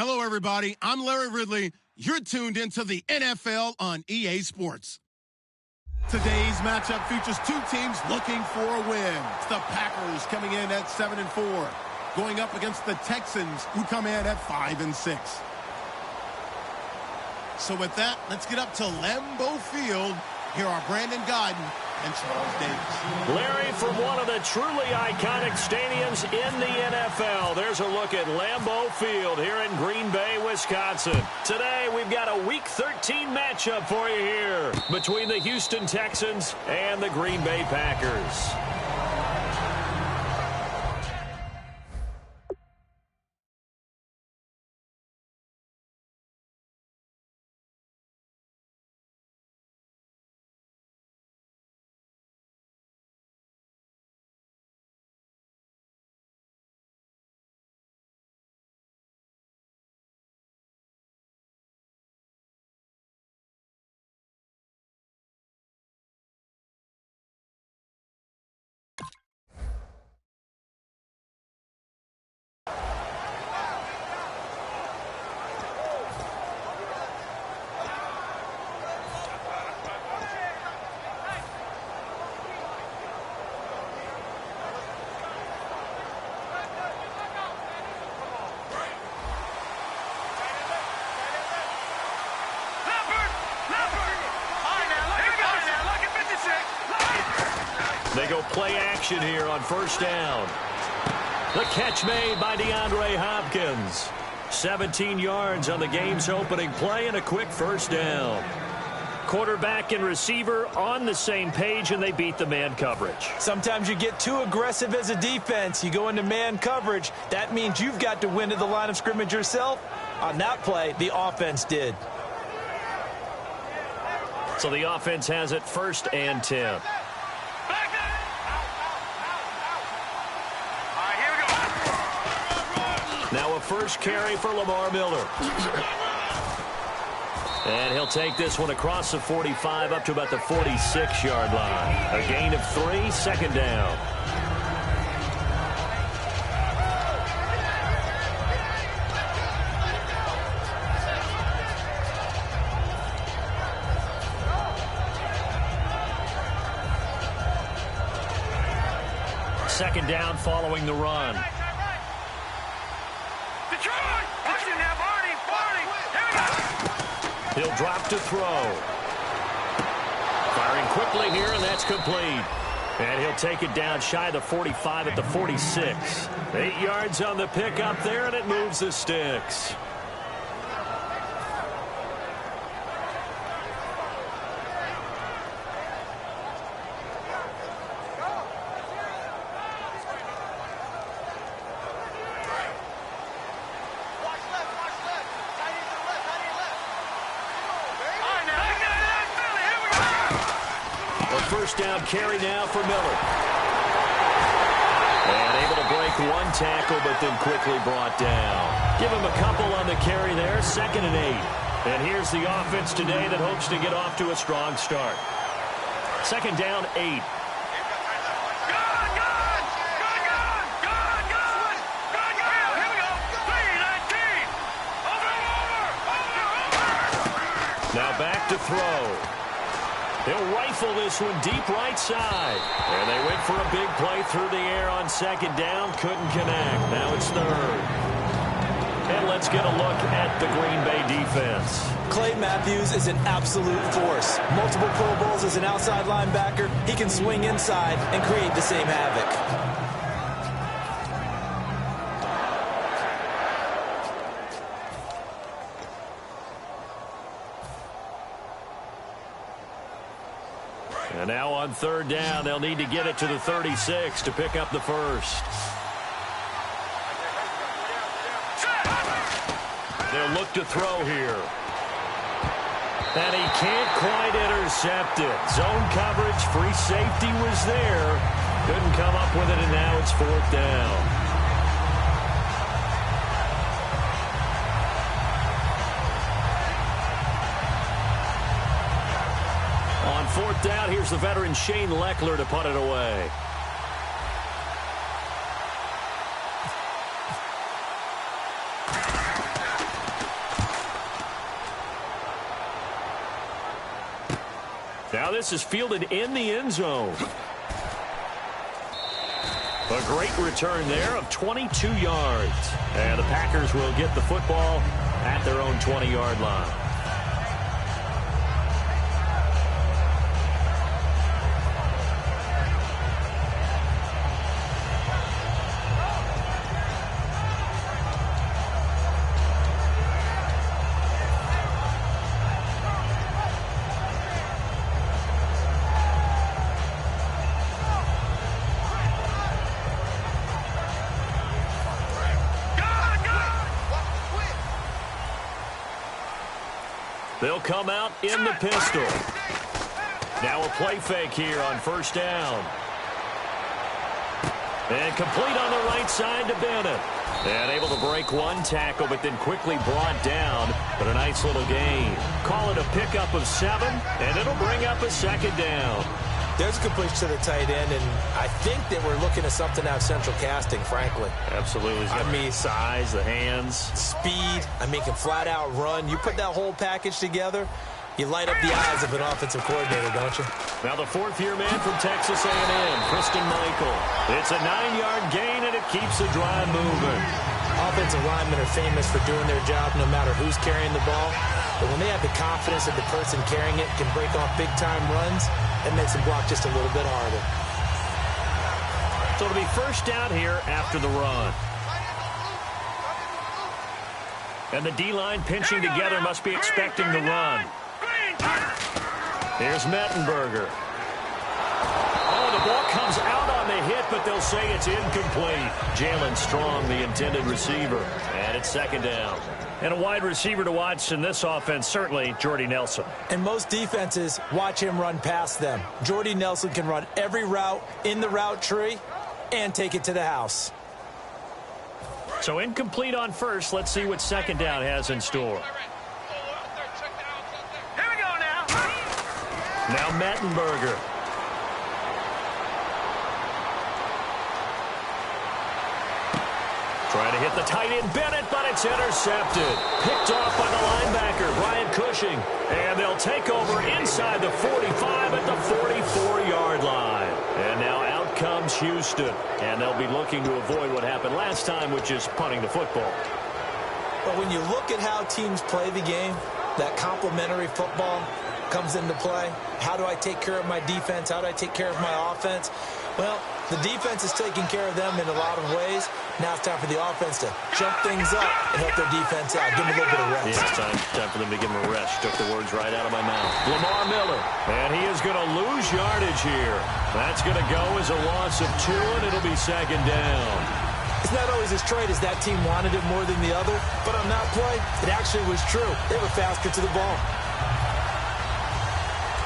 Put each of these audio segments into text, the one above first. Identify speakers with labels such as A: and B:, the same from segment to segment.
A: Hello, everybody. I'm Larry Ridley. You're tuned into the NFL on EA Sports. Today's matchup features two teams looking for a win. It's the Packers coming in at 7-4, going up against the Texans, who come in at 5-6. So with that, let's get up to Lambeau Field. Here are Brandon Gaudin and Charles Davis.
B: Larry, from one of the truly iconic stadiums in the NFL, there's a look at Lambeau Field here in Green Bay, Wisconsin. Today, we've got a Week 13 matchup for you here between the Houston Texans and the Green Bay Packers. They go play action here on first down. The catch made by DeAndre Hopkins. 17 yards on the game's opening play and a quick first down. Quarterback and receiver on the same page, and they beat the man coverage.
C: Sometimes you get too aggressive as a defense. You go into man coverage. That means you've got to win to the line of scrimmage yourself. On that play, the offense did.
B: So the offense has it 1st and 10. Now a first carry for Lamar Miller. And he'll take this one across the 45 up to about the 46-yard line. A gain of 3, 2nd down. Second down following the run. He'll drop to throw. Firing quickly here, and that's complete. And he'll take it down shy of the 45 at the 46. 8 yards on the pickup there, and it moves the sticks. First down carry now for Miller. And able to break one tackle, but then quickly brought down. Give him a couple on the carry there, 2nd and 8. And here's the offense today that hopes to get off to a strong start. 2nd down, 8. Now back to throw. He'll rifle this one deep right side. And they went for a big play through the air on 2nd down. Couldn't connect. Now it's 3rd. And let's get a look at the Green Bay defense.
C: Clay Matthews is an absolute force. Multiple Pro Bowls as an outside linebacker. He can swing inside and create the same havoc.
B: And now on 3rd down, they'll need to get it to the 36 to pick up the first. They'll look to throw here. And he can't quite intercept it. Zone coverage, free safety was there. Couldn't come up with it, and now it's 4th down. On 4th down, here's the veteran Shane Lechler to punt it away. this is fielded in the end zone. A great return there of 22 yards. And the Packers will get the football at their own 20-yard line. They'll come out in the pistol. Now a play fake here on first down. And complete on the right side to Bennett. And able to break one tackle, but then quickly brought down. But a nice little gain. Call it a pickup of 7, and it'll bring up a second down.
C: There's a completion to the tight end, and I think that we're looking at something out of Central Casting, frankly.
B: Absolutely. I mean, size, the hands.
C: Speed. I mean, can flat out run. You put that whole package together, you light up the eyes of an offensive coordinator, don't you?
B: Now the fourth-year man from Texas A&M, Christine Michael. It's a 9-yard gain, and it keeps the drive moving.
C: Offensive linemen are famous for doing their job no matter who's carrying the ball. But when they have the confidence that the person carrying it can break off big-time runs, it makes them block just a little bit harder.
B: So it'll be first down here after the run. And the D-line pinching together must be expecting the run. Here's Mettenberger. Oh, the ball comes out on the hit, but they'll say it's incomplete. Jalen Strong, the intended receiver. And it's second down. And a wide receiver to watch in this offense, certainly Jordy Nelson.
C: And most defenses watch him run past them. Jordy Nelson can run every route in the route tree and take it to the house.
B: So incomplete on first. Let's see what second down has in store.
D: Here we go now.
B: Now Mettenberger. Trying to hit the tight end Bennett, but it's intercepted. Picked off by the linebacker, Brian Cushing. And they'll take over inside the 45 at the 44-yard line. And now out comes Houston. And they'll be looking to avoid what happened last time, which is punting the football.
C: But when you look at how teams play the game, that complementary football comes into play. How do I take care of my defense? How do I take care of my offense? Well, the defense is taking care of them in a lot of ways. Now it's time for the offense to jump things up and help their defense out. Give them a little bit of rest.
B: Yeah, it's time for them to give them a rest. Took the words right out of my mouth. Lamar Miller. And he is going to lose yardage here. That's going to go as a loss of 2, and it'll be second down.
C: It's not always as straight as that team wanted it more than the other, but on that play, it actually was true. They were faster to the ball.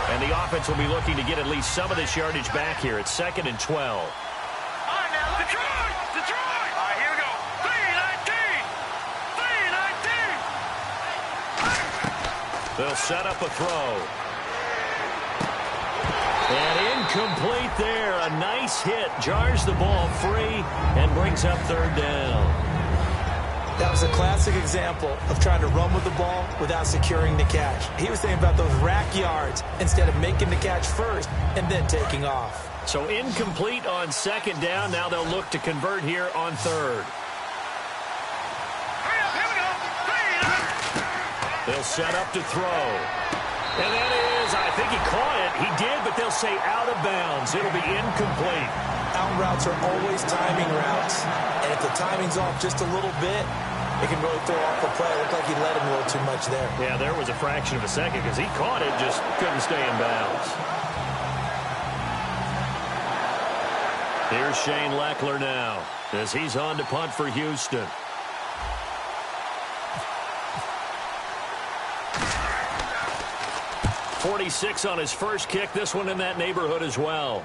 B: And the offense will be looking to get at least some of this yardage back here. It's 2nd and 12.
D: All right, now, Detroit! Detroit! All right, here we go. 3-19! 3-19!
B: They'll set up a throw. And incomplete there. A nice hit. Jars the ball free and brings up third down.
C: That was a classic example of trying to run with the ball without securing the catch. He was thinking about those rack yards instead of making the catch first and then taking off.
B: So incomplete on second down. Now they'll look to convert here on third.
D: Hurry up, here we go. 3-19!
B: They'll set up to throw. And that is, I think he caught it. He did, but they'll say out of bounds. It'll be incomplete.
C: Out routes are always timing routes. And if the timing's off just a little bit, it can really throw off the play. It looked like he let him a little too much there.
B: Yeah, there was a fraction of a second because he caught it, just couldn't stay in bounds. Here's Shane Leckler now as he's on to punt for Houston. .46 on his first kick. This one in that neighborhood as well.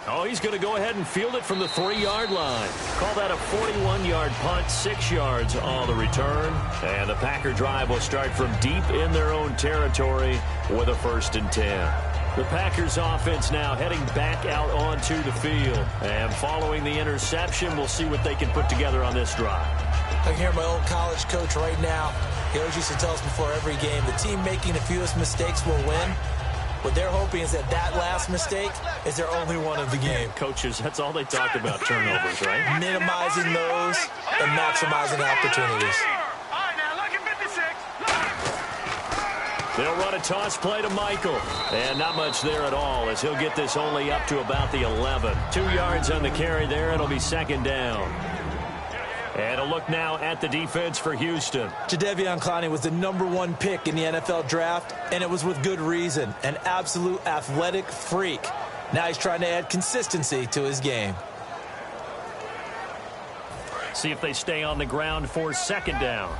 B: Oh, he's going to go ahead and field it from the 3-yard line. Call that a 41-yard punt, 6 yards on the return. And the Packer drive will start from deep in their own territory with a 1st and 10. The Packers offense now heading back out onto the field. And following the interception, we'll see what they can put together on this drive.
C: I can hear my old college coach right now. He always used to tell us before every game, the team making the fewest mistakes will win. What they're hoping is that last mistake is their only one of the game.
B: Coaches, that's all they talk about, turnovers, right?
C: Minimizing those and maximizing opportunities.
D: All right, now look at 56.
B: They'll run a toss play to Michael. And not much there at all as he'll get this only up to about the 11. 2 yards on the carry there. It'll be second down. And a look now at the defense for Houston.
C: Jadeveon Clowney was the #1 pick in the NFL draft, and it was with good reason. An absolute athletic freak. Now he's trying to add consistency to his game.
B: See if they stay on the ground for second down.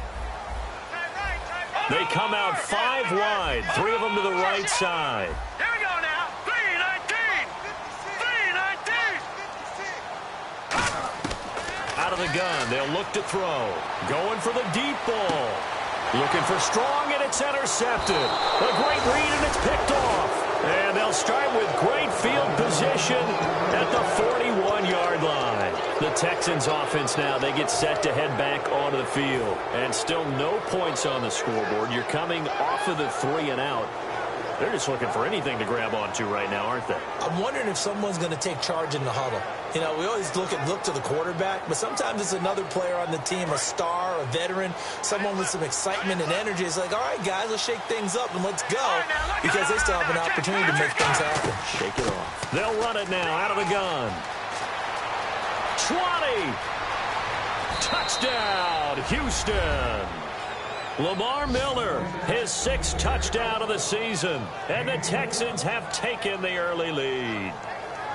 B: They come out 5 wide, 3 of them to the right side.
D: Here we go now. 3-19. 3-19.
B: Out of the gun, they'll look to throw. Going for the deep ball. Looking for Strong, and it's intercepted. A great read, and it's picked off. And they'll start with great field position at the 41-yard line. The Texans offense now, they get set to head back onto the field. And still no points on the scoreboard. You're coming off of the 3 and out. They're just looking for anything to grab onto right now, aren't they?
C: I'm wondering if someone's going to take charge in the huddle. You know, we always look to the quarterback, but sometimes it's another player on the team, a star, a veteran, someone with some excitement and energy. It's like, all right, guys, let's shake things up and let's go, because they still have an opportunity to make things happen.
B: Shake it off. They'll run it now out of the gun. 20. Touchdown, Houston. Lamar Miller, his 6th touchdown of the season, and the Texans have taken the early lead.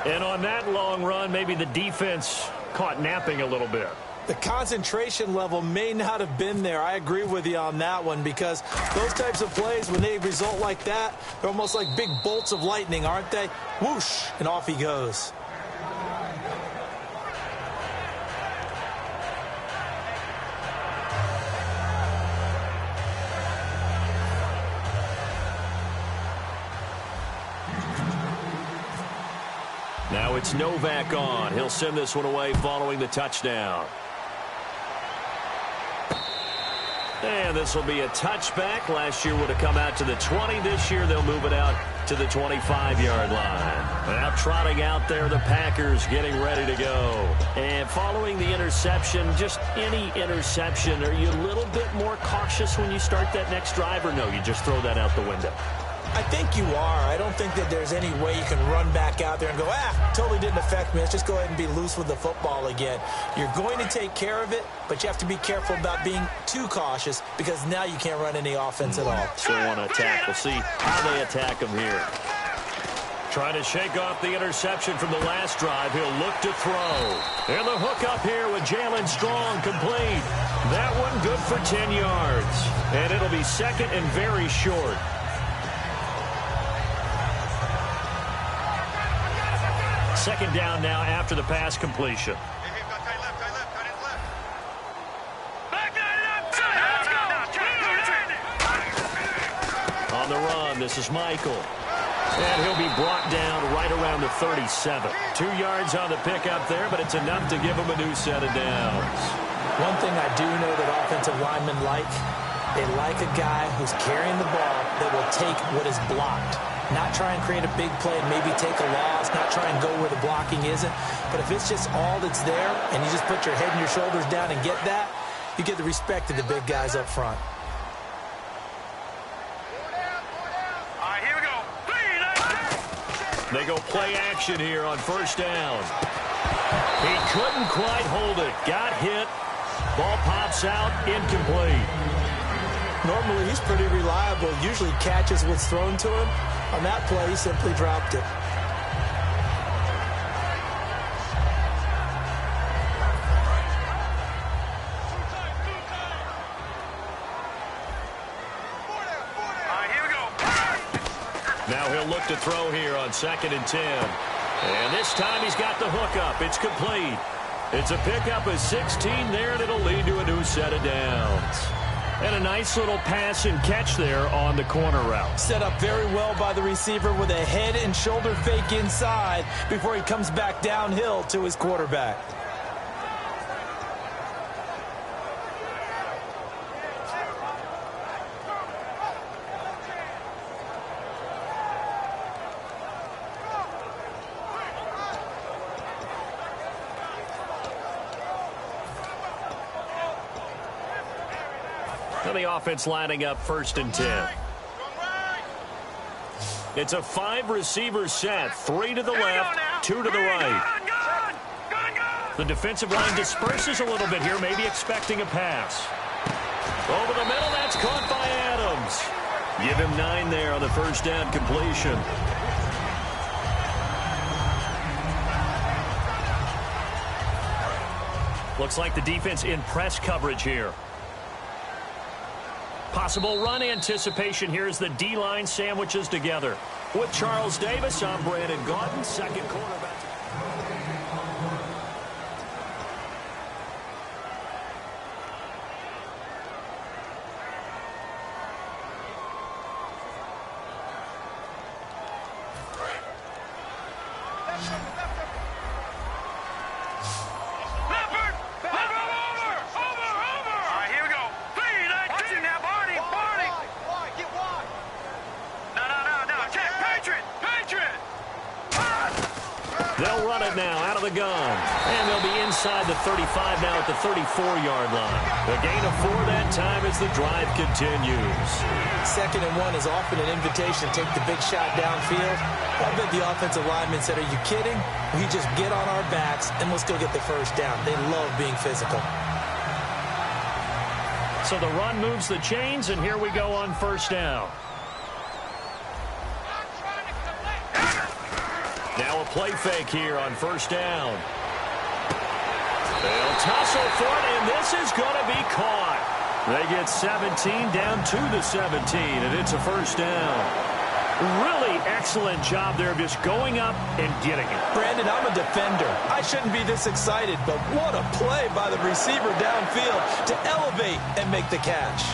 B: And on that long run, maybe the defense caught napping a little bit.
C: The concentration level may not have been there. I agree with you on that one, because those types of plays, when they result like that, they're almost like big bolts of lightning, aren't they? Whoosh, and off he goes.
B: Now it's Novak on. He'll send this one away following the touchdown. And this will be a touchback. Last year would have come out to the 20. This year they'll move it out to the 25-yard line. Now trotting out there, the Packers getting ready to go. And following the interception, just any interception, are you a little bit more cautious when you start that next drive, or no, you just throw that out the window?
C: I think you are. I don't think that there's any way you can run back out there and go, totally didn't affect me. Let's just go ahead and be loose with the football again. You're going to take care of it, but you have to be careful about being too cautious, because now you can't run any offense at all.
B: Still want to attack. We'll see how they attack them here. Trying to shake off the interception from the last drive. He'll look to throw. And the hook up here with Jalen Strong, complete. That one good for 10 yards. And it'll be second and very short. Second down now after the pass completion. On the run, this is Michael. And he'll be brought down right around the 37. 2 yards on the pickup there, but it's enough to give him a new set of downs.
C: One thing I do know that offensive linemen like, they like a guy who's carrying the ball that will take what is blocked. Not try and create a big play and maybe take a loss, not try and go where the blocking isn't. But if it's just all that's there and you just put your head and your shoulders down and get that, you get the respect of the big guys up front.
D: All right, here we go.
B: They go play action here on first down. He couldn't quite hold it. Got hit. Ball pops out, incomplete.
C: Normally, he's pretty reliable. Usually catches what's thrown to him. On that play, he simply dropped it.
B: Now he'll look to throw here on 2nd and 10. And this time he's got the hook up. It's complete. It's a pickup of 16 there, and it'll lead to a new set of downs. And a nice little pass and catch there on the corner route.
C: Set up very well by the receiver with a head and shoulder fake inside before he comes back downhill to his quarterback.
B: And the offense lining up 1st and 10. It's a 5-receiver set. 3 to the left, 2 to the right. The defensive line disperses a little bit here, maybe expecting a pass. Over the middle, that's caught by Adams. Give him 9 there on the 1st down completion. Looks like the defense in press coverage here. Possible run anticipation here as the D-line sandwiches together. With Charles Davis, I'm Brandon Gaudin, second quarterback. They'll run it now out of the gun. And they'll be inside the 35 now at the 34-yard line. A gain of 4 that time as the drive continues.
C: 2nd and 1 is often an invitation to take the big shot downfield. I bet the offensive lineman said, are you kidding? We just get on our backs and let's go get the 1st down. They love being physical.
B: So the run moves the chains, and here we go on 1st down. Now a play fake here on 1st down. They'll tussle for it, and this is going to be caught. They get 17 down to the 17, and it's a 1st down. Really excellent job there of just going up and getting it.
C: Brandon, I'm a defender. I shouldn't be this excited, but what a play by the receiver downfield to elevate and make the catch.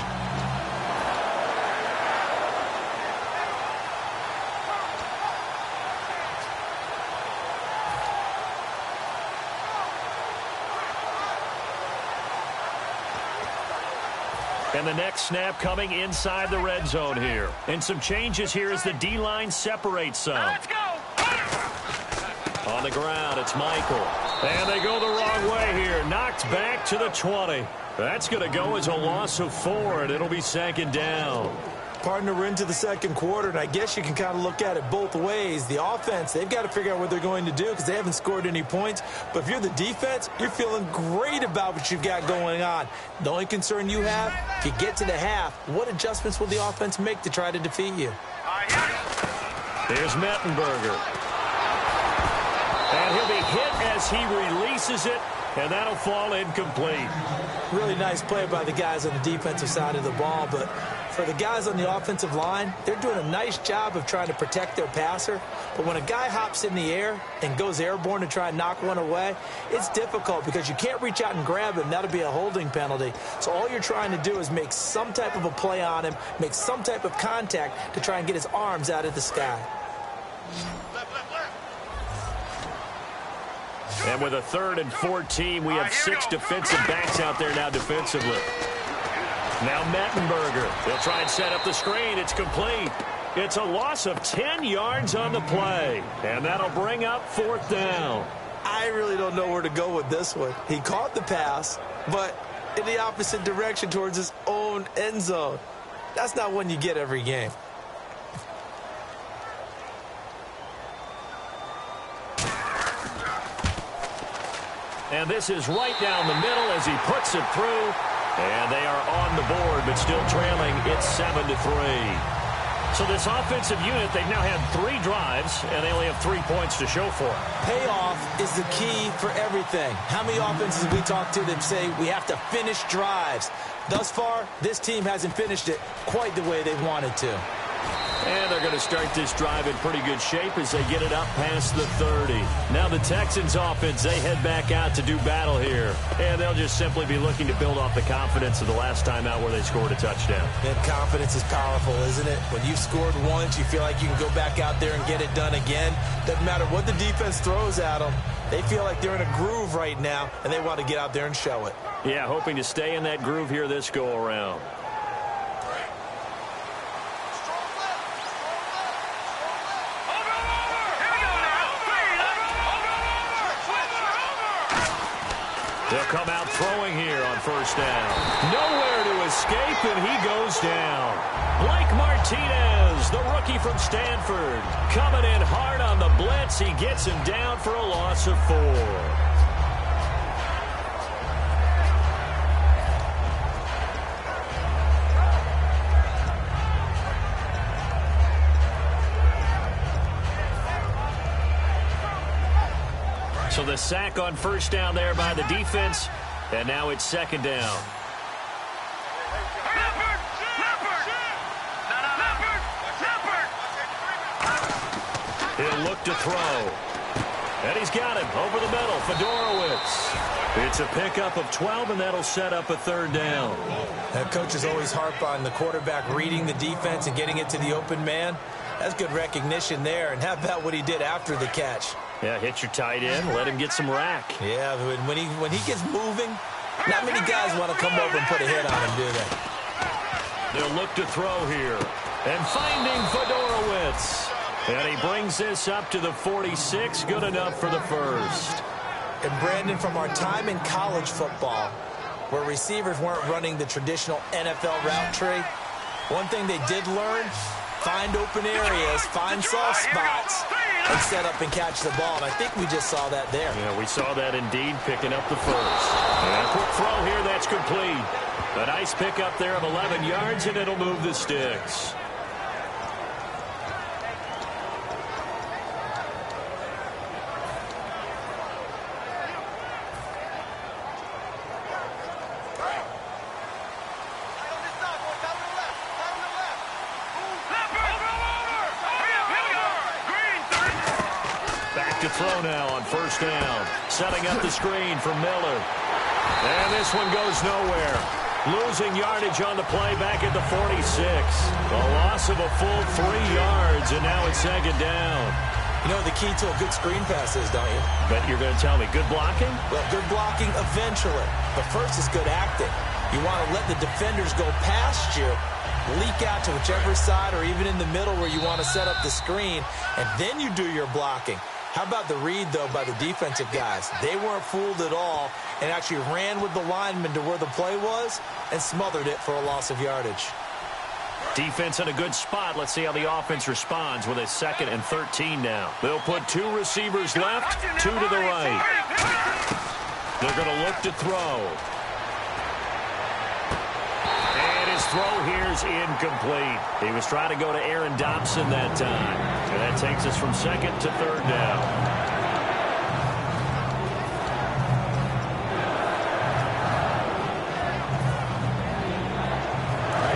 B: And the next snap coming inside the red zone here. And some changes here as the D-line separates some.
D: Let's go!
B: On the ground, it's Michael. And they go the wrong way here. Knocked back to the 20. That's going to go as a loss of 4, and it'll be 2nd down.
C: Partner, we're into the 2nd quarter, and I guess you can kind of look at it both ways. The offense, they've got to figure out what they're going to do because they haven't scored any points. But if you're the defense, you're feeling great about what you've got going on. The only concern you have, if you get to the half, what adjustments will the offense make to try to defeat you?
B: Here's Mettenberger. And he'll be hit as he releases it, and that'll fall incomplete.
C: Really nice play by the guys on the defensive side of the ball, but for the guys on the offensive line, they're doing a nice job of trying to protect their passer. But when a guy hops in the air and goes airborne to try and knock one away, it's difficult because you can't reach out and grab him. That'll be a holding penalty. So all you're trying to do is make some type of a play on him, make some type of contact to try and get his arms out of the sky.
B: And with a 3rd and 14, we have 6 defensive backs out there now defensively. Now Mettenberger. They'll try and set up the screen. It's complete. It's a loss of 10 yards on the play. And that'll bring up 4th down.
C: I really don't know where to go with this one. He caught the pass, but in the opposite direction towards his own end zone. That's not one you get every game.
B: And this is right down the middle as he puts it through. And they are on the board, but still trailing. It's 7-3. So this offensive unit, they've now had 3 drives, and they only have 3 points to show for it.
C: Payoff is the key for everything. How many offenses we talk to that say we have to finish drives? Thus far, this team hasn't finished it quite the way they wanted to.
B: And they're going to start this drive in pretty good shape as they get it up past the 30. Now the Texans offense, they head back out to do battle here. And they'll just simply be looking to build off the confidence of the last time out where they scored a touchdown.
C: And confidence is powerful, isn't it? When you've scored once, you feel like you can go back out there and get it done again. Doesn't matter what the defense throws at them. They feel like they're in a groove right now, and they want to get out there and show it.
B: Yeah, hoping to stay in that groove here this go-around. They'll come out throwing here on first down. Nowhere to escape, and he goes down. Blake Martinez, the rookie from Stanford, coming in hard on the blitz. He gets him down for a loss of 4. So the sack on first down there by the defense, and now it's second down. He'll look to throw. And he's got him over the middle, Fedorowicz. It's a pickup of 12, and that'll set up a third down.
C: That coach is always harp on the quarterback reading the defense and getting it to the open man. That's good recognition there. And how about what he did after the catch?
B: Yeah, hit your tight end, let him get some rack.
C: Yeah, when he gets moving, not many guys want to come over and put a hit on him, do they?
B: They'll look to throw here. And finding Fedorowicz. And he brings this up to the 46. Good enough for the first.
C: And Brandon, from our time in college football, where receivers weren't running the traditional NFL route tree, one thing they did learn, find open areas, find soft spots, and set up and catch the ball. And I think we just saw that there.
B: Yeah, we saw that indeed, picking up the first. And a quick throw here, that's complete. A nice pickup there of 11 yards, and it'll move the sticks. To throw now on first down. Setting up the screen for Miller. And this one goes nowhere. Losing yardage on the play back at the 46. A loss of a full 3 yards, and now it's second down.
C: You know what the key to a good screen pass is, don't you?
B: Bet you're going to tell me good blocking?
C: Well, good blocking eventually. But first is good acting. You want to let the defenders go past you, leak out to whichever side or even in the middle where you want to set up the screen, and then you do your blocking. How about the read, though, by the defensive guys? They weren't fooled at all and actually ran with the lineman to where the play was and smothered it for a loss of yardage.
B: Defense in a good spot. Let's see how the offense responds with a 2nd and 13 now. They'll put 2 receivers left, 2 to the right. They're going to look to throw. And his throw here is incomplete. He was trying to go to Aaron Dobson that time. And that takes us from 2nd to 3rd down.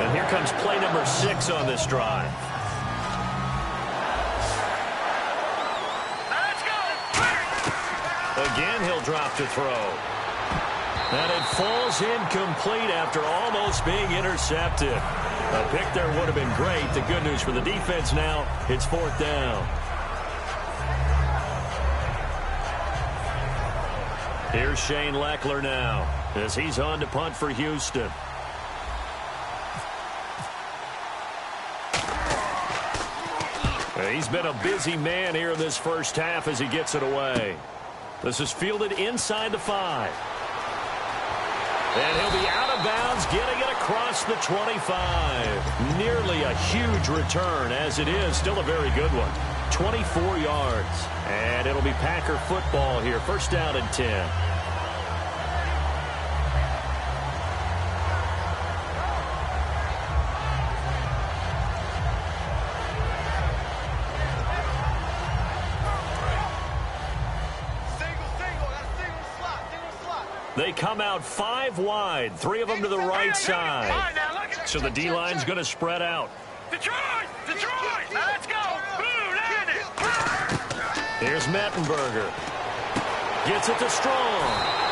B: And here comes play number 6 on this drive.
D: Let's go.
B: Again, he'll drop to throw. And it falls incomplete after almost being intercepted. A pick there would have been great. The good news for the defense now, it's 4th down. Here's Shane Lechler now as he's on to punt for Houston. He's been a busy man here in this first half as he gets it away. This is fielded inside the 5. And he'll be out of bounds, getting it across the 25. Nearly a huge return, as it is. Still a very good one. 24 yards. And it'll be Packer football here. First down and 10. They come out 5 wide, 3 of them to the right side. So the D-line's going to spread out.
D: Detroit! Detroit! Now let's go! Blue, land it!
B: Here's Mettenberger. Gets it to Strong.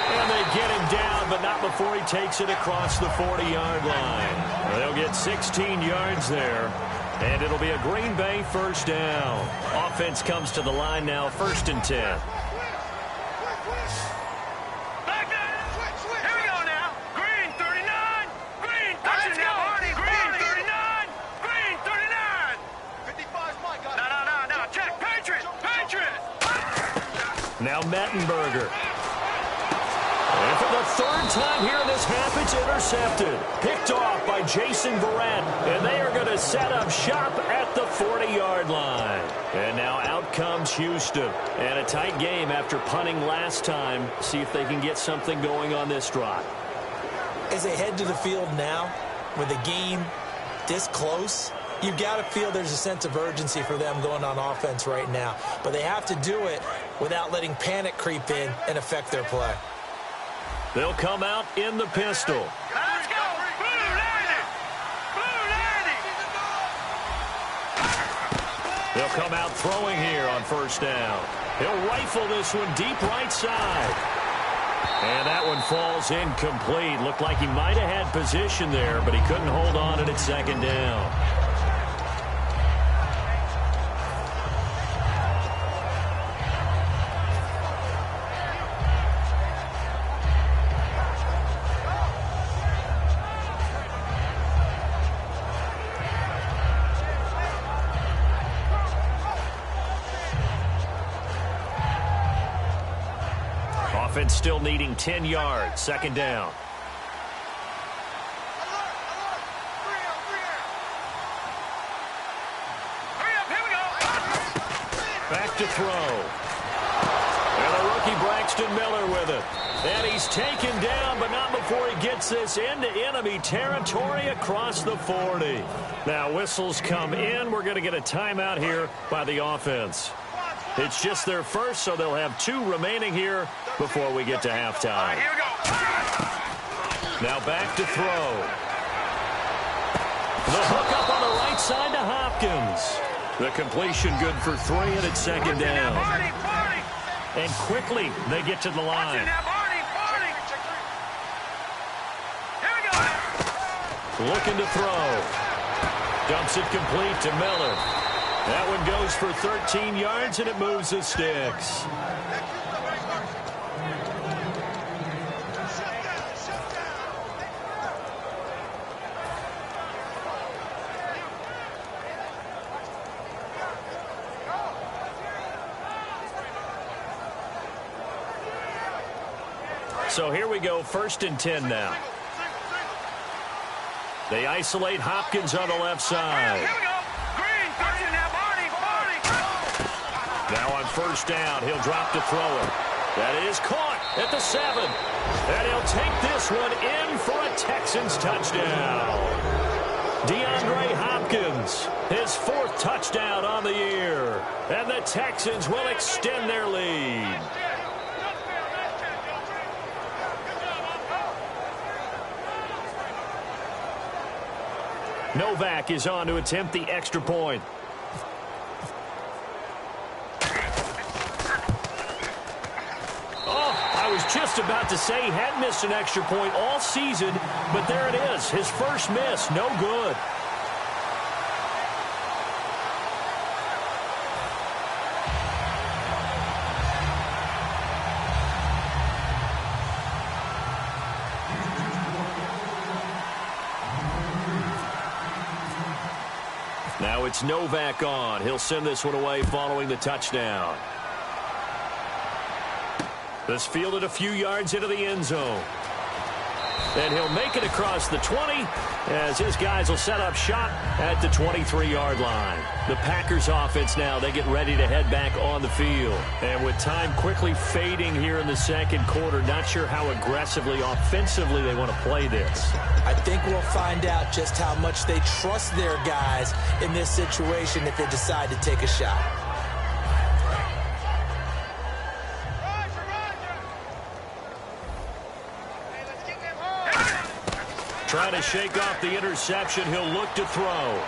B: And they get him down, but not before he takes it across the 40-yard line. They'll get 16 yards there. And it'll be a Green Bay first down. Offense comes to the line now, 1st and 10. Now Mettenberger. And And for the third time here in this half, it's intercepted. Picked off by Jason Verrett. And they are going to set up shop at the 40-yard line. And now out comes Houston. And a tight game after punting last time. See if they can get something going on this drive.
C: As they head to the field now, with the game this close, you've got to feel there's a sense of urgency for them going on offense right now. But they have to do it without letting panic creep in and affect their play.
B: They'll come out in the pistol.
D: Let's go. Blue Landy. Blue Landy.
B: They'll come out throwing here on first down. He'll rifle this one deep right side. And that one falls incomplete. Looked like he might have had position there, but he couldn't hold on to it second down. Offense still needing 10 yards. Second down. Back to throw. And the rookie Braxton Miller with it. And he's taken down, but not before he gets this into enemy territory across the 40. Now whistles come in. We're going to get a timeout here by the offense. It's just their first, so they'll have 2 remaining here before we get to halftime.
D: Here we go.
B: Now back to throw. The hook up on the right side to Hopkins. The completion good for 3, and it's second down. And quickly they get to the line. Looking to throw. Dumps it complete to Miller. That one goes for 13 yards, and it moves the sticks. So here we go, 1st and 10 now. They isolate Hopkins on the left side. Now on first down, he'll drop to throw it. That is caught at the 7. And he'll take this one in for a Texans touchdown. DeAndre Hopkins, his 4th touchdown on the year. And the Texans will extend their lead. Novak is on to attempt the extra point. I was just about to say he had missed an extra point all season, but there it is. His first miss, no good. Now it's Novak on. He'll send this one away following the touchdown. This fielded a few yards into the end zone. And he'll make it across the 20 as his guys will set up shop at the 23-yard line. The Packers offense now, they get ready to head back on the field. And with time quickly fading here in the second quarter, not sure how aggressively, offensively they want to play this.
C: I think we'll find out just how much they trust their guys in this situation if they decide to take a shot.
B: Trying to shake off the interception. He'll look to throw.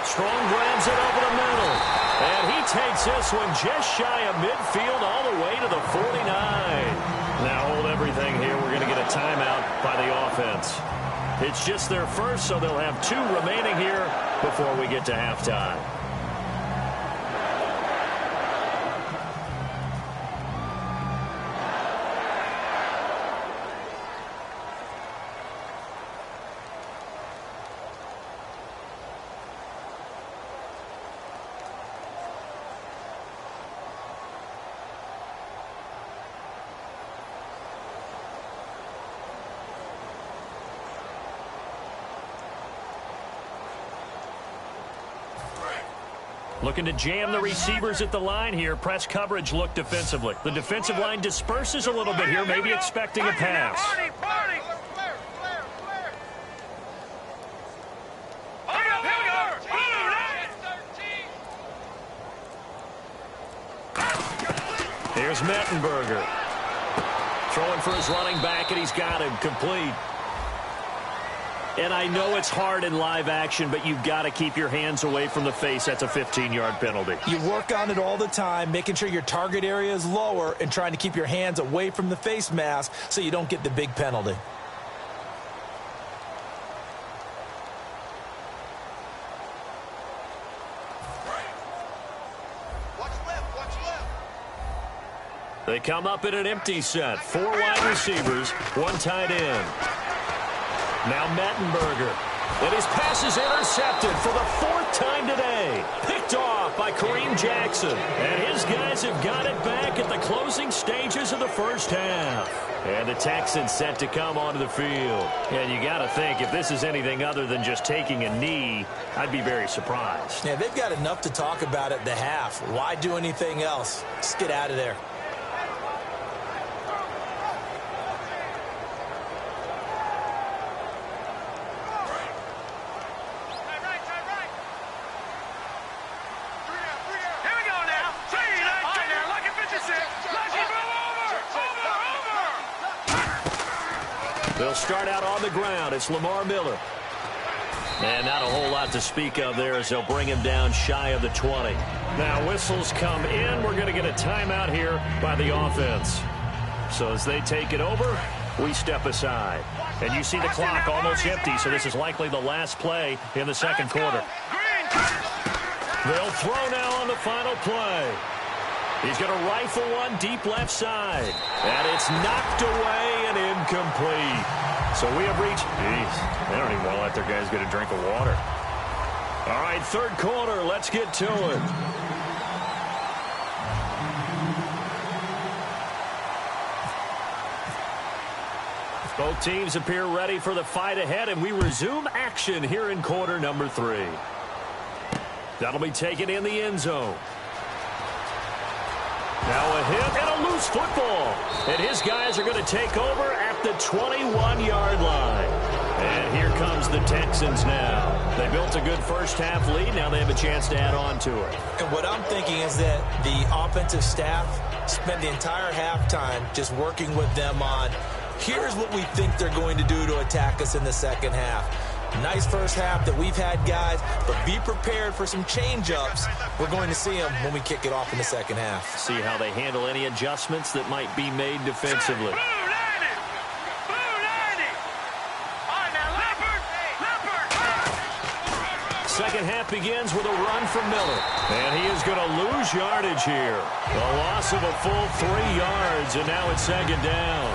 B: Strong grabs it over the middle. And he takes this one just shy of midfield all the way to the 49. Now hold everything here. We're going to get a timeout by the offense. It's just their first, so they'll have 2 remaining here before we get to halftime. Looking to jam the receivers at the line here. Press coverage look defensively. The defensive line disperses a little bit here, maybe expecting a pass. Here's Mettenberger. Throwing for his running back, and he's got him complete. And I know it's hard in live action, but you've got to keep your hands away from the face. That's a 15-yard penalty.
C: You work on it all the time, making sure your target area is lower and trying to keep your hands away from the face mask so you don't get the big penalty.
B: They come up in an empty set. 4 wide receivers, 1 tight end. Now Mettenberger. And his pass is intercepted for the 4th time today. Picked off by Kareem Jackson. And his guys have got it back at the closing stages of the first half. And the Texans set to come onto the field. And you got to think, if this is anything other than just taking a knee, I'd be very surprised.
C: Yeah, they've got enough to talk about at the half. Why do anything else? Just get out of there.
B: They'll start out on the ground. It's Lamar Miller. And not a whole lot to speak of there as they'll bring him down shy of the 20. Now whistles come in. We're going to get a timeout here by the offense. So as they take it over, we step aside. And you see the clock almost empty, so this is likely the last play in the second quarter. They'll throw now on the final play. He's going to rifle one deep left side. And it's knocked away and incomplete. So we have reached... Jeez, they don't even want to let their guys get a drink of water. All right, third quarter. Let's get to it. Both teams appear ready for the fight ahead, and we resume action here in quarter number 3. That'll be taken in the end zone. Now a hit and a loose football. And his guys are going to take over at the 21-yard line. And here comes the Texans now. They built a good first-half lead. Now they have a chance to add on to it.
C: And what I'm thinking is that the offensive staff spent the entire halftime just working with them on, here's what we think they're going to do to attack us in the second half. Nice first half that we've had, guys, but be prepared for some change-ups. We're going to see them when we kick it off in the second half.
B: See how they handle any adjustments that might be made defensively. Second half begins with a run from Miller. And he is going to lose yardage here. A loss of a full 3 yards, and now it's second down.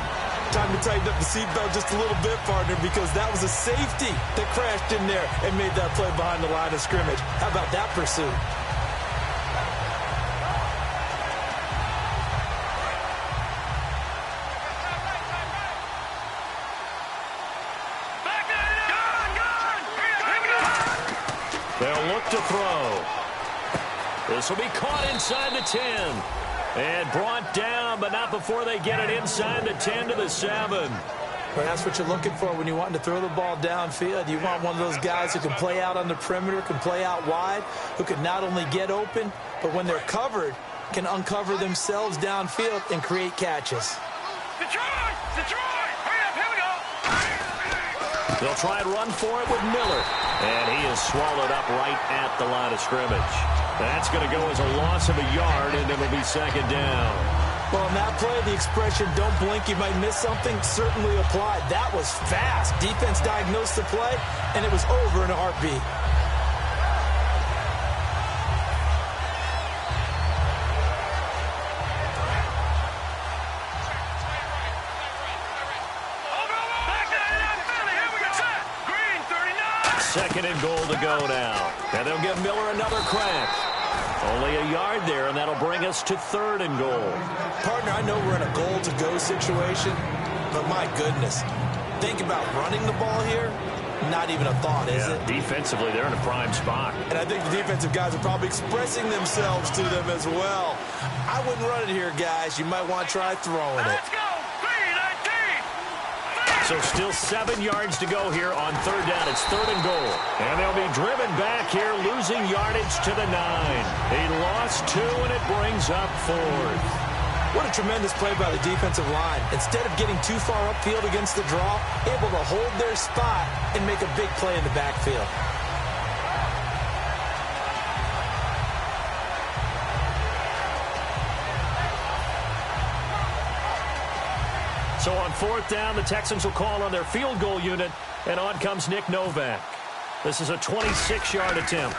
C: Time to tighten up the seatbelt just a little bit, partner, because that was a safety that crashed in there and made that play behind the line of scrimmage. How about that pursuit?
B: They'll look to throw. This will be caught inside the 10. And brought down, but not before they get it inside the 10 to the 7.
C: Well, that's what you're looking for when you want to throw the ball downfield. You want one of those guys who can play out on the perimeter, can play out wide, who can not only get open, but when they're covered, can uncover themselves downfield and create catches.
D: Detroit! Detroit! Hurry up, here we go!
B: They'll try and run for it with Miller. And he is swallowed up right at the line of scrimmage. That's going to go as a loss of a yard, and it'll be second down.
C: Well, on that play, the expression, don't blink, you might miss something, certainly applied. That was fast. Defense diagnosed the play, and it was over in a heartbeat.
B: Second and goal to go now. And they'll give Miller another crack. Only a yard there, and that'll bring us to third and goal.
C: Partner, I know we're in a goal-to-go situation, but my goodness, think about running the ball here, not even a thought, is it?
B: Defensively, they're in a prime spot.
C: And I think the defensive guys are probably expressing themselves to them as well. I wouldn't run it here, guys. You might want to try throwing it.
D: Let's go. 3-19.
B: So still 7 yards to go here on third down. It's 3rd and goal. And they'll be driven back here, losing yardage to the 9. He lost 2, and it brings up 4th.
C: What a tremendous play by the defensive line. Instead of getting too far upfield against the draw, able to hold their spot and make a big play in the backfield.
B: So on 4th down, the Texans will call on their field goal unit, and on comes Nick Novak. This is a 26-yard attempt.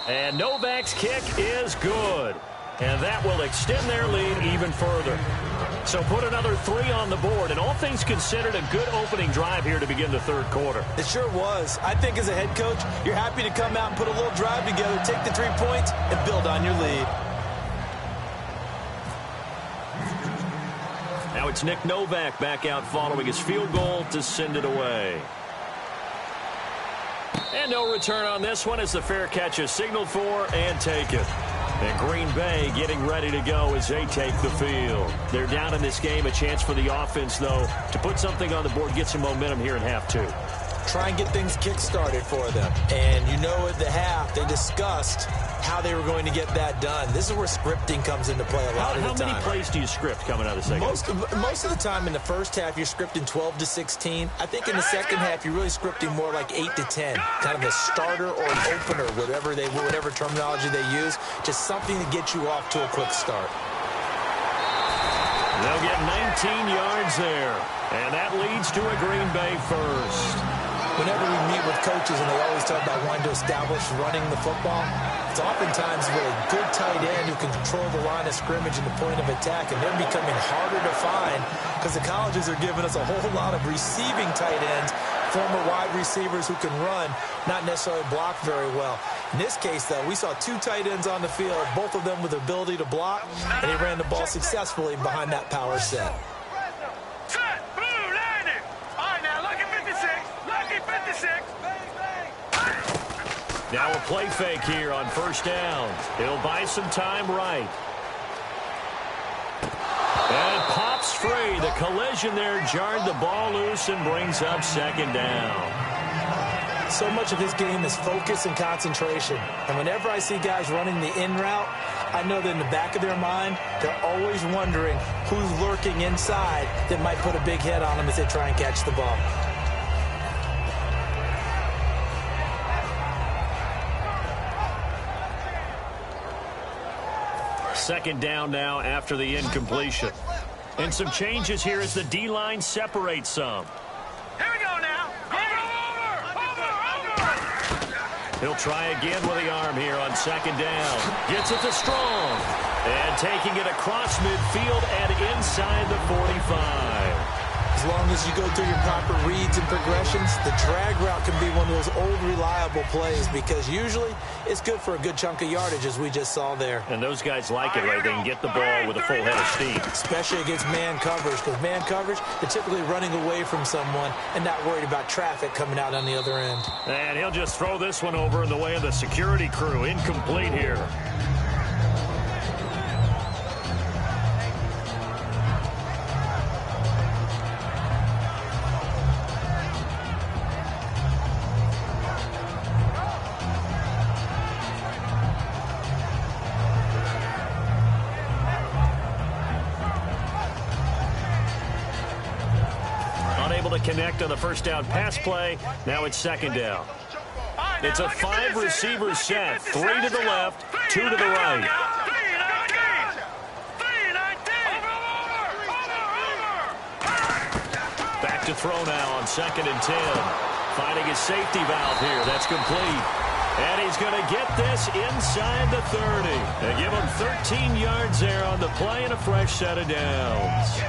B: And Novak's kick is good. And that will extend their lead even further. So put another 3 on the board, and all things considered, a good opening drive here to begin the 3rd quarter.
C: It sure was. I think as a head coach, you're happy to come out and put a little drive together, take the 3 points, and build on your lead.
B: Now it's Nick Novak back out following his field goal to send it away. And no return on this one as the fair catch is signaled for and taken. And Green Bay getting ready to go as they take the field. They're down in this game. A chance for the offense, though, to put something on the board, get some momentum here in half 2.
C: Try and get things kick-started for them. And you know at the half, they discussed how they were going to get that done. This is where scripting comes into play a lot of the time.
B: How many plays do you script coming out of the second?
C: Most of the time in the first half, you're scripting 12 to 16. I think in the second half, you're really scripting more like 8 to 10. Kind of a starter or an opener, whatever terminology they use. Just something to get you off to a quick start.
B: They'll get 19 yards there. And that leads to a Green Bay first.
C: Whenever we meet with coaches and they always talk about wanting to establish running the football, it's oftentimes with a good tight end who can control the line of scrimmage and the point of attack, and they're becoming harder to find because the colleges are giving us a whole lot of receiving tight ends, former wide receivers who can run, not necessarily block very well. In this case, though, we saw 2 tight ends on the field, both of them with the ability to block, and he ran the ball successfully behind that power set.
B: Now a play fake here on first down. He'll buy some time right. And it pops free. The collision there jarred the ball loose and brings up 2nd down.
C: So much of his game is focus and concentration. And whenever I see guys running the in route, I know that in the back of their mind, they're always wondering who's lurking inside that might put a big hit on them as they try and catch the ball.
B: Second down now after the incompletion. And some changes here as the D-line separates some.
D: Here we go now. Over.
B: He'll try again with the arm here on 2nd down. Gets it to Strong. And taking it across midfield and inside the 45.
C: As long as you go through your proper reads and progressions, the drag route can be one of those old reliable plays because usually it's good for a good chunk of yardage as we just saw there.
B: And those guys like it, right? They can get the ball with a full head of steam.
C: Especially against man coverage because man coverage, they're typically running away from someone and not worried about traffic coming out on the other end.
B: And he'll just throw this one over in the way of the security crew. Incomplete here. To connect on the first down pass play. Now it's 2nd down. It's a 5-receiver set. 3 to the left, 2 to the right. Back to throw now on 2nd and 10. Finding his safety valve here. That's complete. And he's going to get this inside the 30. They give him 13 yards there on the play and a fresh set of downs.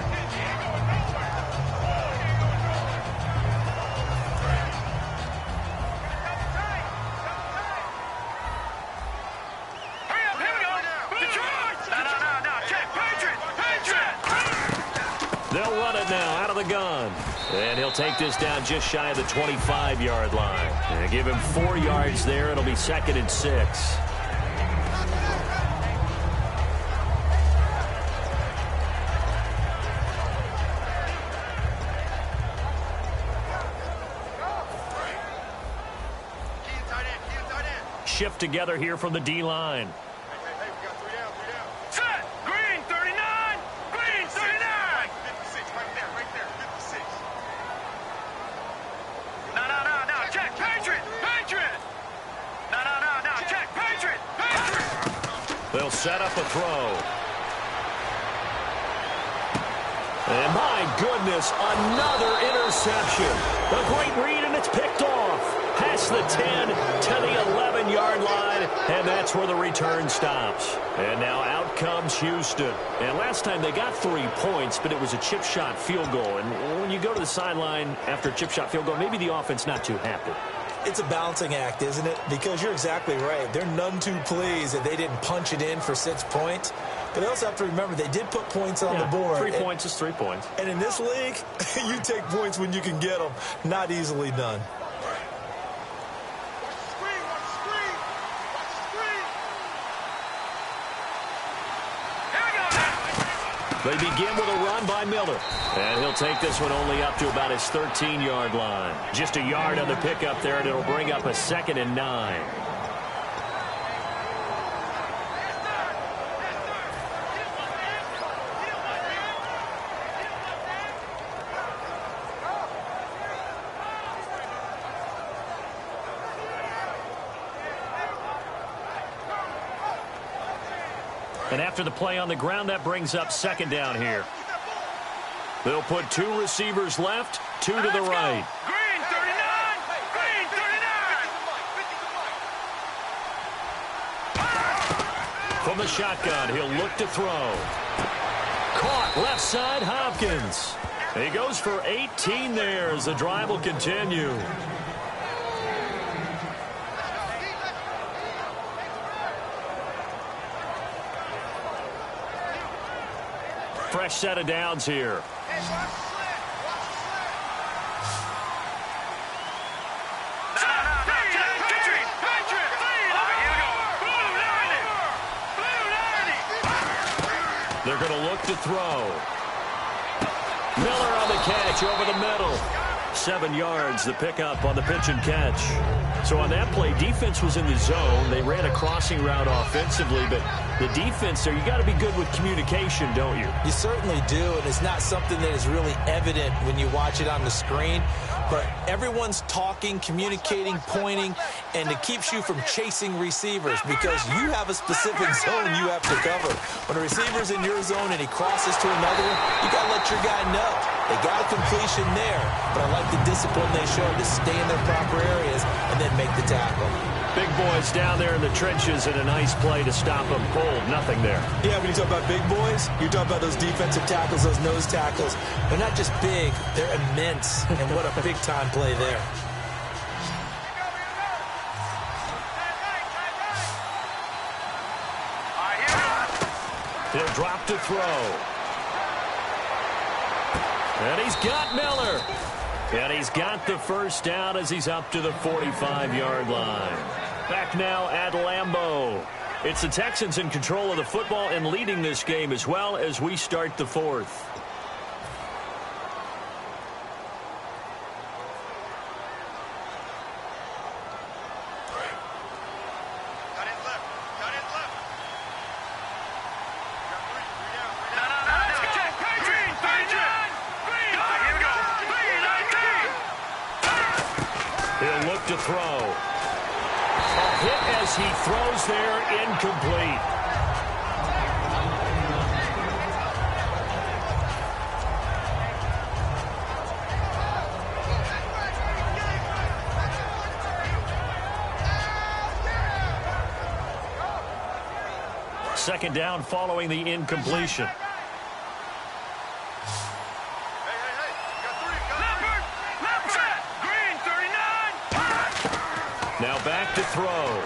B: And he'll take this down just shy of the 25-yard line. And give him 4 yards there. It'll be 2nd and 6. Shift together here from the D-line.
D: Set. Green 39. Green 39.
E: 56 right there, 56.
D: No. Check. Patriot. No. Check. Patriot.
B: They'll set up a throw. And my goodness, another interception. A great read, and it's picked off. Past the 10 to the 11-yard line, and that's where the return stops. And now out comes Houston. And last time they got 3 points, but it was a chip shot field goal. And when you go to the sideline after a chip shot field goal, maybe the offense not too happy.
C: It's a balancing act, isn't it? Because you're exactly right. They're none too pleased that they didn't punch it in for 6 points. But they also have to remember they did put points on the board.
B: 3 points is 3 points.
C: And in this league, you take points when you can get them. Not easily done.
B: They begin with a run by Miller. And he'll take this one only up to about his 13-yard line. Just a yard on the pickup there, and it'll bring up a 2nd and 9. And after the play on the ground, that brings up 2nd down here. They'll put 2 receivers left, 2 to the right.
D: Green 39. Green 39.
B: From the shotgun, he'll look to throw. Caught left side, Hopkins. He goes for 18 there as the drive will continue. Fresh set of downs here. They're going to look to throw. Miller on the catch over the middle. 7 yards, the pickup on the pitch and catch. So on that play, defense was in the zone. They ran a crossing route offensively, but the defense there, you got to be good with communication, don't you?
C: You certainly do, and it's not something that is really evident when you watch it on the screen. But everyone's talking, communicating, pointing, and it keeps you from chasing receivers because you have a specific zone you have to cover. When a receiver's in your zone and he crosses to another one, you got to let your guy know. They got a completion there, but I like the discipline they showed to stay in their proper areas and then make the tackle.
B: Big boys down there in the trenches and a nice play to stop them cold. Nothing there.
C: Yeah, when you talk about big boys, you talk about those defensive tackles, those nose tackles. They're not just big, they're immense. And what a big-time play there.
B: He'll drop to throw. And he's got Miller. And he's got the first down as he's up to the 45-yard line. Back now at Lambeau. It's the Texans in control of the football and leading this game as well as we start the 4th. He'll look to throw. A hit as he throws there, incomplete. Second down following the incompletion. Now back to throw.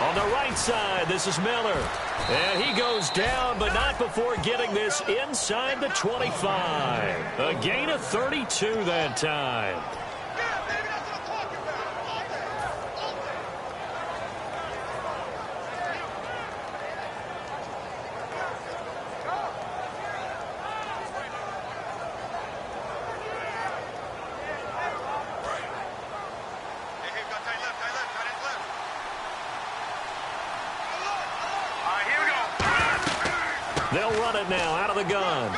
B: On the right side, this is Miller. And he goes down, but not before getting this inside the 25. A gain of 32 that time. They'll run it now out of the gun.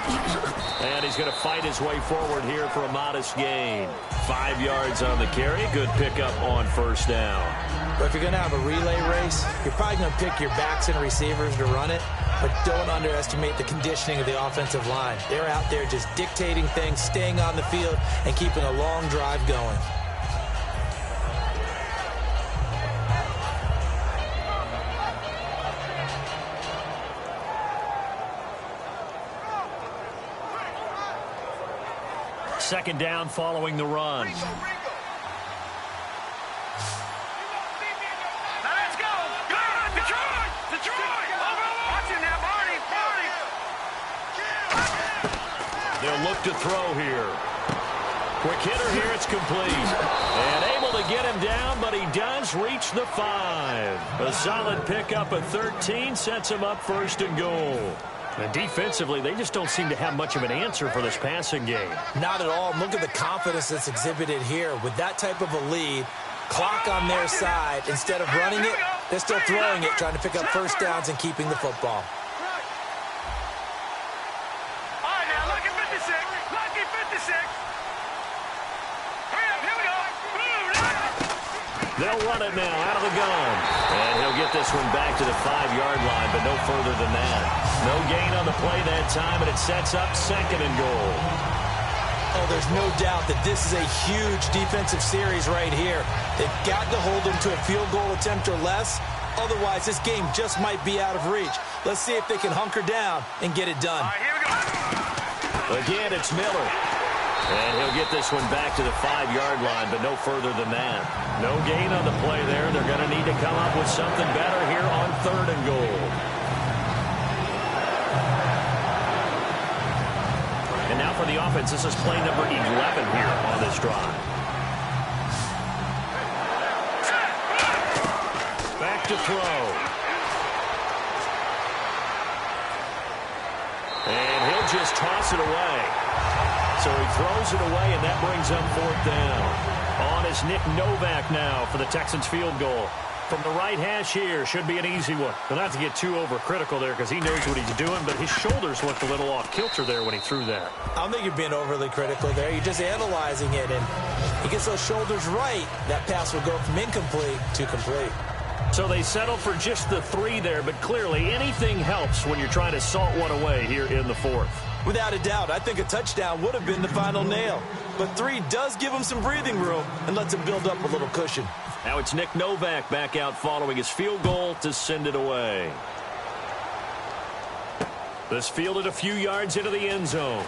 B: And he's going to fight his way forward here for a modest gain. 5 yards on the carry. Good pickup on first down.
C: But if you're going to have a relay race, you're probably going to pick your backs and receivers to run it. But don't underestimate the conditioning of the offensive line. They're out there just dictating things, staying on the field, and keeping a long drive going.
B: Second down following the run.
D: Now let's go. Good. Detroit. Detroit. Watch him now, Barney.
B: They'll look to throw here. Quick hitter here. It's complete. And able to get him down, but he does reach the 5. A solid pickup of 13 sets him up first and goal. And defensively, they just don't seem to have much of an answer for this passing game.
C: Not at all. Look at the confidence that's exhibited here. With that type of a lead, clock on their side, instead of running it, they're still throwing it, trying to pick up first downs and keeping the football.
D: All right, now, lucky 56. Lucky 56. Hurry up, here we go.
B: They'll run it now out of the gun. And he'll get this one back to the 5-yard line, but no further than that. No gain on the play that time, and it sets up second and goal.
C: Oh, there's no doubt that this is a huge defensive series right here. They've got to hold them to a field goal attempt or less. Otherwise, this game just might be out of reach. Let's see if they can hunker down and get it done.
D: All right, here we go.
B: Again, it's Miller. And he'll get this one back to the 5-yard line, but no further than that. No gain on the play there. They're going to need to come up with something better here on third and goal. And now for the offense, this is play number 11 here on this drive. Back to throw. And he'll just toss it away. So he throws it away, and that brings up fourth down. On is Nick Novak now for the Texans field goal. From the right hash here, should be an easy one. But not to get too overcritical there because he knows what he's doing, but his shoulders looked a little off kilter there when he threw that.
C: I don't think you're being overly critical there. You're just analyzing it, and he gets those shoulders right. That pass will go from incomplete to complete.
B: So they settle for just the 3 there, but clearly anything helps when you're trying to salt one away here in the fourth.
C: Without a doubt, I think a touchdown would have been the final nail. But 3 does give him some breathing room and lets him build up a little cushion.
B: Now it's Nick Novak back out following his field goal to send it away. This fielded a few yards into the end zone.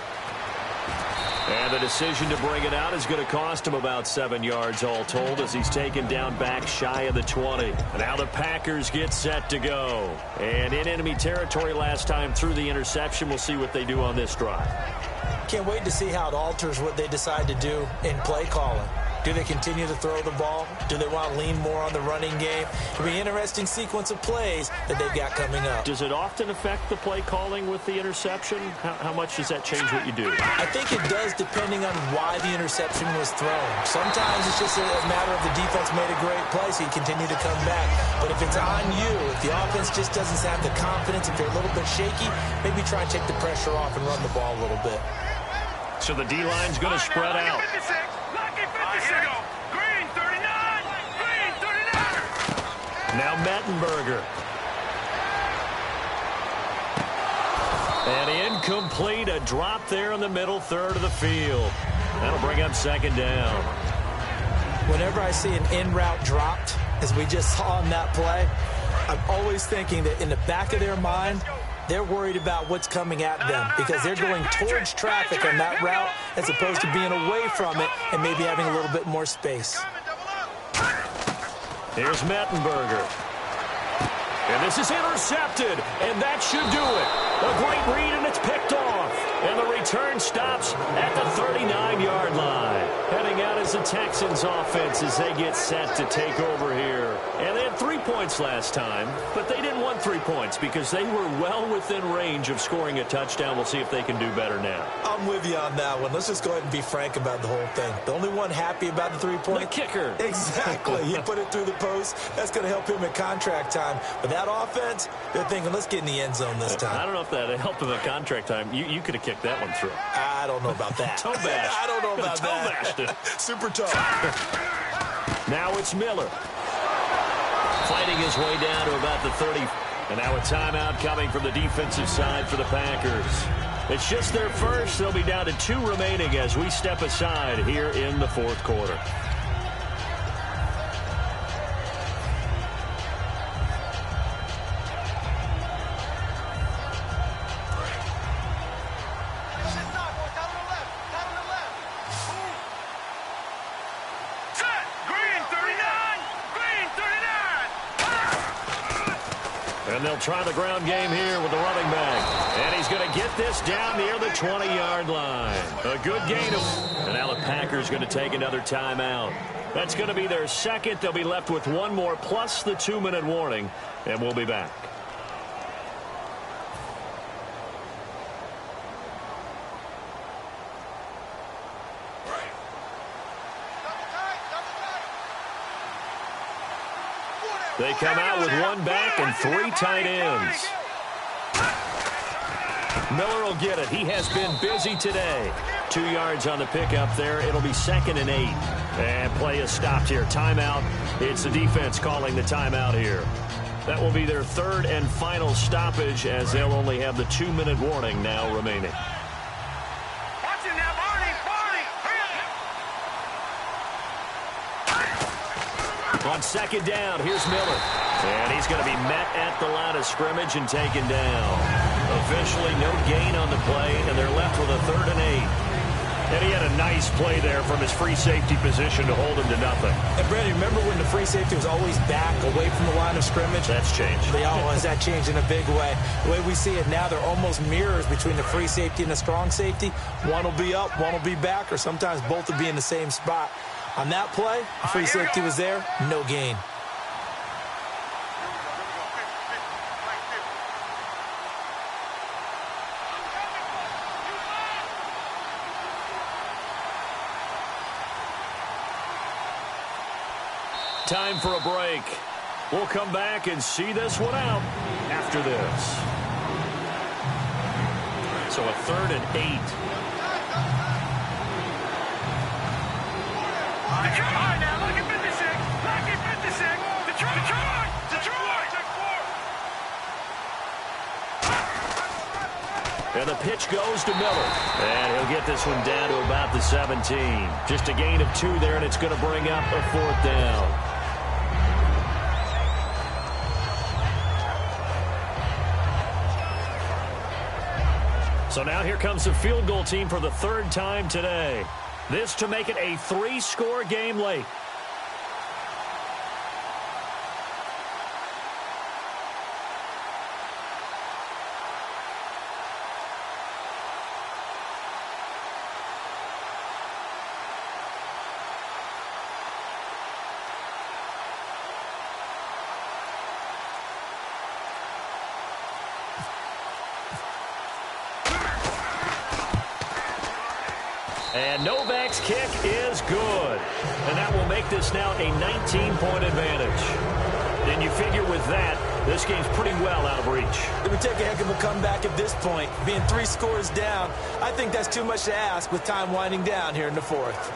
B: And the decision to bring it out is going to cost him about 7 yards all told as he's taken down back shy of the 20. Now the Packers get set to go. And in enemy territory last time through the interception. We'll see what they do on this drive.
C: Can't wait to see how it alters what they decide to do in play calling. Do they continue to throw the ball? Do they want to lean more on the running game? It'll be an interesting sequence of plays that they've got coming up.
B: Does it often affect the play calling with the interception? How much does that change what you do?
C: I think it does depending on why the interception was thrown. Sometimes it's just a matter of the defense made a great play, so you continue to come back. But if it's on you, if the offense just doesn't have the confidence, if they're a little bit shaky, maybe try and take the pressure off and run the ball a little bit.
B: So the D-line's going to spread out.
D: Here we go. Green 39. Green 39.
B: Now Mettenberger. And incomplete. A drop there in the middle third of the field. That'll bring up second down.
C: Whenever I see an in-route dropped, as we just saw in that play, I'm always thinking that in the back of their mind, they're worried about what's coming at them because they're going towards traffic on that route as opposed to being away from it and maybe having a little bit more space.
B: Here's Mettenberger. And this is intercepted, and that should do it. A great read, and it's picked off. And the return stops at the 39-yard line. Heading out is the Texans offense as they get set to take over here. And they had 3 points last time, but they didn't want 3 points because they were well within range of scoring a touchdown. We'll see if they can do better now.
C: I'm with you on that one. Let's just go ahead and be frank about the whole thing. The only one happy about the 3-point?
B: The kicker.
C: Exactly. He put it through the post. That's going to help him at contract time. But that offense, they're thinking, let's get in the end zone this time.
B: I don't know if that helped him at contract time. You could have kicked that one through.
C: I don't know about that.
B: Toe bash.
C: I don't know about
B: toe
C: that.
B: Bashed it.
C: Super tough.
B: Now it's Miller. Fighting his way down to about the 30. And now a timeout coming from the defensive side for the Packers. It's just their first. They'll be down to 2 remaining as we step aside here in the fourth quarter. And they'll try the ground game here with the running back. And he's going to get this down near the 20-yard line. A good gain. And now the Packers going to take another timeout. That's going to be their second. They'll be left with 1 more plus the 2-minute warning. And we'll be back. They come out with 1 back and 3 tight ends. Miller will get it. He has been busy today. 2 yards on the pickup there. It'll be 2nd and 8. And play is stopped here. Timeout. It's the defense calling the timeout here. That will be their 3rd and final stoppage as they'll only have the 2-minute warning now remaining. On 2nd down, here's Miller. And he's going to be met at the line of scrimmage and taken down. Officially no gain on the play, and they're left with a 3rd and 8. And he had a nice play there from his free safety position to hold him to nothing.
C: And, Brandon, remember when the free safety was always back away from the line of scrimmage?
B: That's changed.
C: They always that changed in a big way. The way we see it now, they're almost mirrors between the free safety and the strong safety. One will be up, one will be back, or sometimes both will be in the same spot. On that play, the free safety was there, no gain.
B: Time for a break. We'll come back and see this one out after this. So a 3rd and 8.
D: Detroit now, look at 56. Look at 56. Detroit.
B: And the pitch goes to Miller. And he'll get this one down to about the 17. Just a gain of 2 there, and it's going to bring up a 4th down. So now here comes the field goal team for the 3rd time today. This to make it a 3-score game late. And Novak's kick is good. And that will make this now a 19-point advantage. And you figure with that, this game's pretty well out of reach.
C: It would take a heck of a comeback at this point. Being 3 scores down, I think that's too much to ask with time winding down here in the 4th.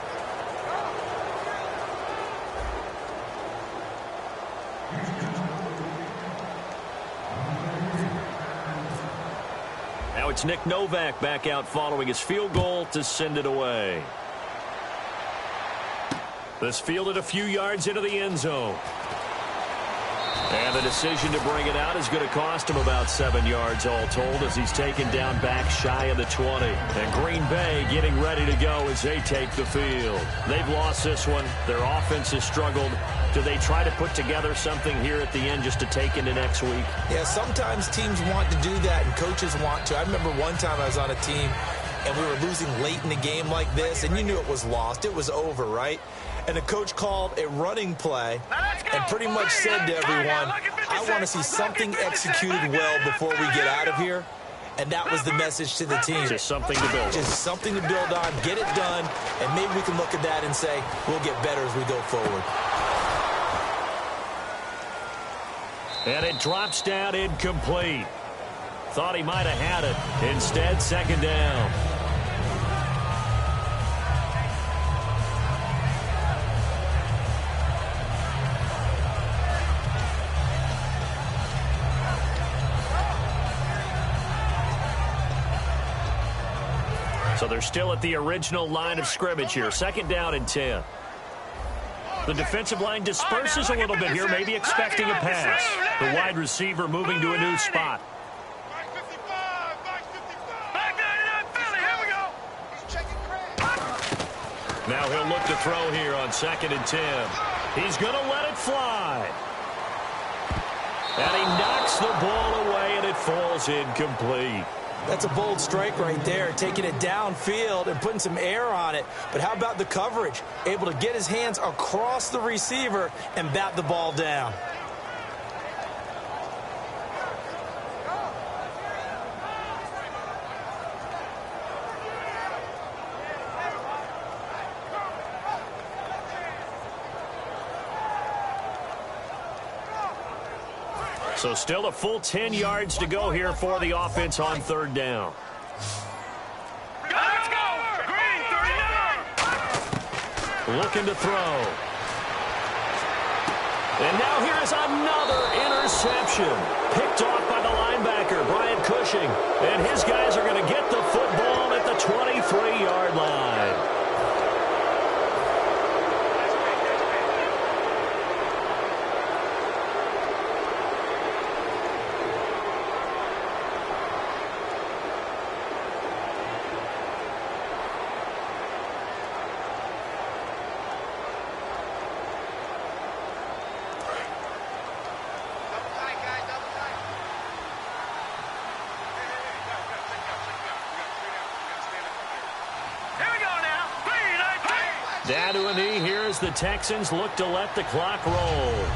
B: Now it's Nick Novak back out following his field goal to send it away. This fielded a few yards into the end zone. And the decision to bring it out is going to cost him about 7 yards all told as he's taken down back shy of the 20. And Green Bay getting ready to go as they take the field. They've lost this one. Their offense has struggled. Do they try to put together something here at the end just to take into next week?
C: Yeah, sometimes teams want to do that and coaches want to. I remember one time I was on a team and we were losing late in the game like this, and you knew it was lost. It was over, right? And the coach called a running play and pretty much said to everyone, I want to see something executed well before we get out of here. And that was the message to the team.
B: Just something to build.
C: Just something to build on, get it done, and maybe we can look at that and say, we'll get better as we go forward.
B: And it drops down incomplete. Thought he might have had it. Instead, second down. So they're still at the original line of scrimmage here. Second down and 10. The defensive line disperses a little bit here, maybe expecting a pass. The wide receiver moving to a new spot. Now he'll look to throw here on 2nd and 10. He's going to let it fly. And he knocks the ball away, and it falls incomplete.
C: That's a bold strike right there, taking it downfield and putting some air on it. But how about the coverage? Able to get his hands across the receiver and bat the ball down.
B: So still a full 10 yards to go here for the offense on 3rd down.
D: Let's go! Green, 39!
B: Looking to throw. And now here is another interception. Picked off by the linebacker, Brian Cushing. And his guys are going to get the football at the 23-yard line. Down to a knee here as the Texans look to let the clock roll.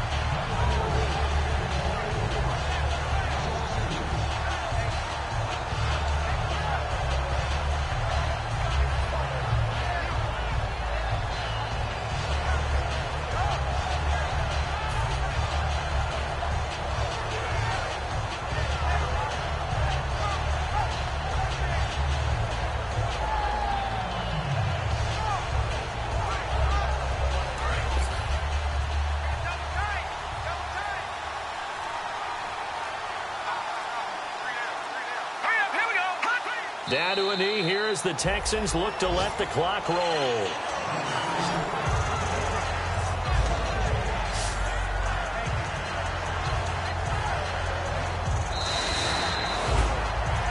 B: Down to a knee here as the Texans look to let the clock roll.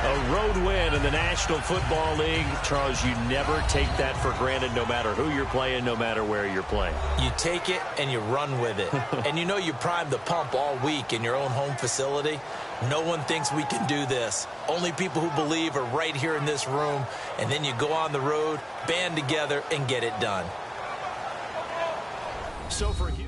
B: A road win in the National Football League. Charles, you never take that for granted no matter who you're playing, no matter where you're playing.
C: You take it and you run with it. And you know you primed the pump all week in your own home facility. No one thinks we can do this. Only people who believe are right here in this room. And then you go on the road, band together, and get it done.
B: So for Hugh.